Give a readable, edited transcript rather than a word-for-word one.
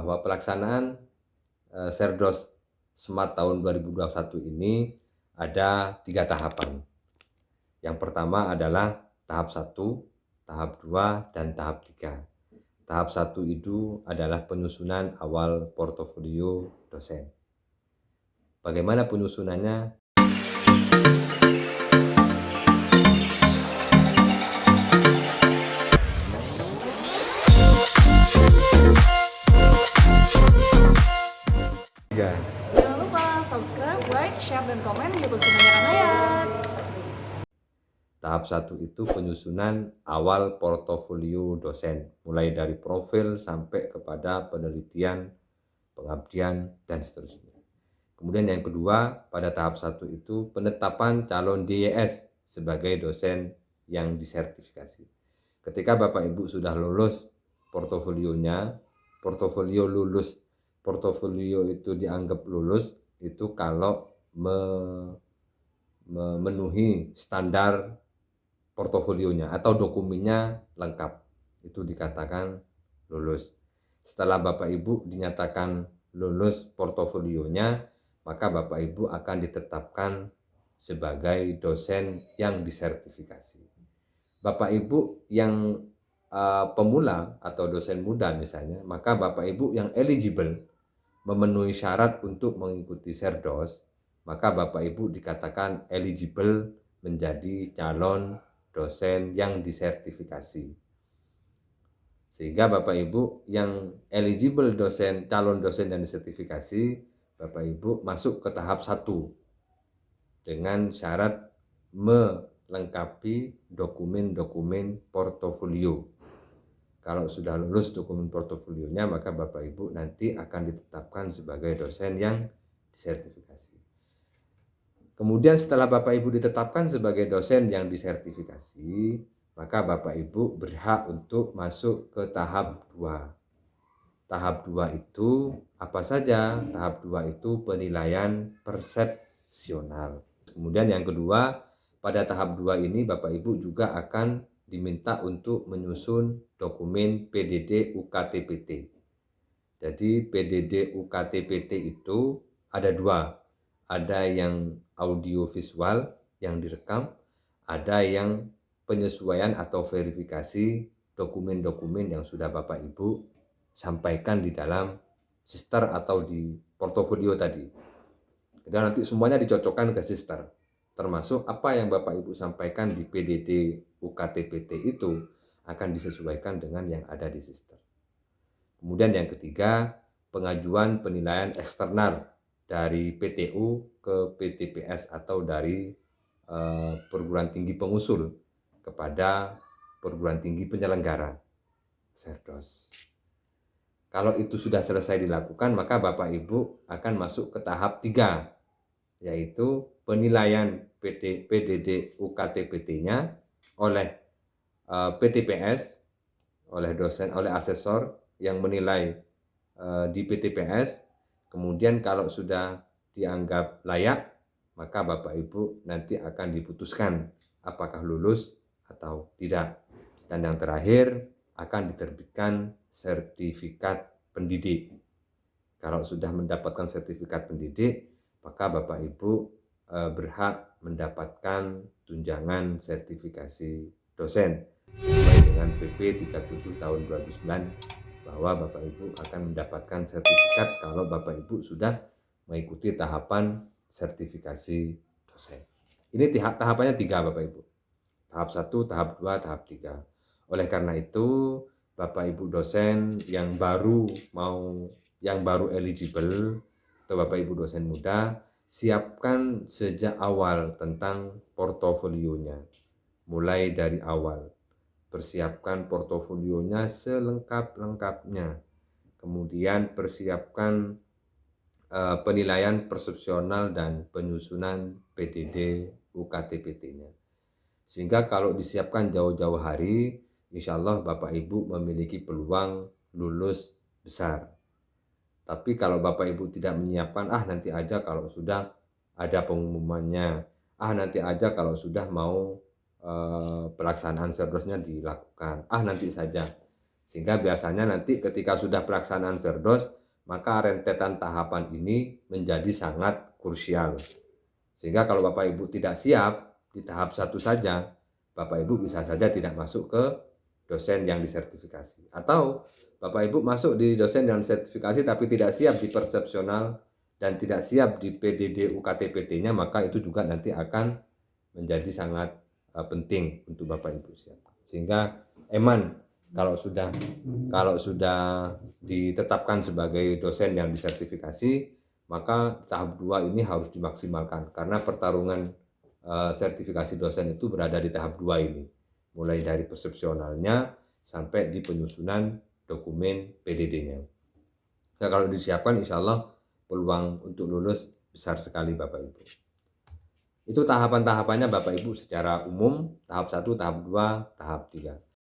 bahwa pelaksanaan Serdos Smart tahun 2021 ini ada 3 tahapan. Yang pertama adalah tahap 1, tahap 2, dan tahap 3. Tahap 1 itu adalah penyusunan awal portofolio dosen. Bagaimana penyusunannya? Jangan lupa subscribe, like, share, dan komen YouTube channelnya Kang Hayat. Tahap 1 itu penyusunan awal portofolio dosen, mulai dari profil sampai kepada penelitian, pengabdian, dan seterusnya. Kemudian yang kedua, pada tahap 1 itu penetapan calon DYS sebagai dosen yang disertifikasi. Ketika Bapak Ibu sudah lulus portofolionya, portofolio itu dianggap lulus itu kalau memenuhi standar portofolionya atau dokumennya lengkap, itu dikatakan lulus. Setelah Bapak Ibu dinyatakan lulus portofolionya, maka Bapak Ibu akan ditetapkan sebagai dosen yang disertifikasi. Bapak Ibu yang pemula atau dosen muda misalnya, maka Bapak Ibu yang eligible memenuhi syarat untuk mengikuti Serdos, maka Bapak Ibu dikatakan eligible menjadi calon dosen yang disertifikasi. Sehingga Bapak Ibu yang eligible calon dosen yang disertifikasi, Bapak Ibu masuk ke tahap 1 dengan syarat melengkapi dokumen-dokumen portofolio. Kalau sudah lulus dokumen portofolionya, maka Bapak Ibu nanti akan ditetapkan sebagai dosen yang disertifikasi. Kemudian setelah Bapak Ibu ditetapkan sebagai dosen yang disertifikasi, maka Bapak Ibu berhak untuk masuk ke tahap 2. Tahap 2 itu apa saja? Tahap 2 itu penilaian persepsional. Kemudian yang kedua, pada tahap 2 ini Bapak Ibu juga akan diminta untuk menyusun dokumen PDD UKTPT. Jadi PDD UKTPT itu ada 2. Ada yang audio visual yang direkam, ada yang penyesuaian atau verifikasi dokumen-dokumen yang sudah Bapak Ibu sampaikan di dalam sister atau di portofolio tadi. Dan nanti semuanya dicocokkan ke sister, termasuk apa yang Bapak Ibu sampaikan di PDD UKTPT itu akan disesuaikan dengan yang ada di sister. Kemudian yang ketiga, pengajuan penilaian eksternal dari PTU ke PTPS atau dari perguruan tinggi pengusul kepada perguruan tinggi penyelenggara Serdos. Kalau itu sudah selesai dilakukan, maka Bapak Ibu akan masuk ke tahap 3, yaitu penilaian PDD UKTPT-nya oleh PTPS, oleh dosen, oleh asesor yang menilai di PTPS. Kemudian kalau sudah dianggap layak, maka Bapak Ibu nanti akan diputuskan apakah lulus atau tidak. Dan yang terakhir akan diterbitkan sertifikat pendidik. Kalau sudah mendapatkan sertifikat pendidik, maka Bapak Ibu berhak mendapatkan tunjangan sertifikasi dosen sesuai dengan PP 37 tahun 2009, bahwa Bapak Ibu akan mendapatkan sertifikat kalau Bapak Ibu sudah mengikuti tahapan sertifikasi dosen. Ini tahapannya 3 Bapak Ibu. Tahap 1, tahap 2, tahap 3. Oleh karena itu, Bapak Ibu dosen yang baru eligible atau Bapak Ibu dosen muda, siapkan sejak awal tentang portofolionya. Mulai dari awal. Persiapkan portofolionya selengkap-lengkapnya. Kemudian persiapkan penilaian persepsional dan penyusunan PDD UKTPT-nya. Sehingga kalau disiapkan jauh-jauh hari, insya Allah Bapak Ibu memiliki peluang lulus besar. Tapi kalau Bapak Ibu tidak menyiapkan, nanti aja kalau sudah ada pengumumannya, nanti aja kalau sudah mau pelaksanaan Serdosnya dilakukan, nanti saja. Sehingga biasanya nanti ketika sudah pelaksanaan Cerdos, maka rentetan tahapan ini menjadi sangat krusial. Sehingga kalau Bapak Ibu tidak siap di tahap 1 saja, Bapak Ibu bisa saja tidak masuk ke dosen yang disertifikasi. Atau Bapak Ibu masuk di dosen yang sertifikasi tapi tidak siap di persepsional dan tidak siap di PDD UKT-PT-nya, maka itu juga nanti akan menjadi sangat penting untuk Bapak Ibu siapkan. Sehingga Eman kalau sudah ditetapkan sebagai dosen yang disertifikasi, maka tahap 2 ini harus dimaksimalkan karena pertarungan sertifikasi dosen itu berada di tahap 2 ini, mulai dari persepsionalnya sampai di penyusunan dokumen PDD-nya. Nah, kalau disiapkan insya Allah peluang untuk lulus besar sekali Bapak Ibu. Itu tahapan-tahapannya Bapak Ibu secara umum, tahap 1, tahap 2, tahap 3.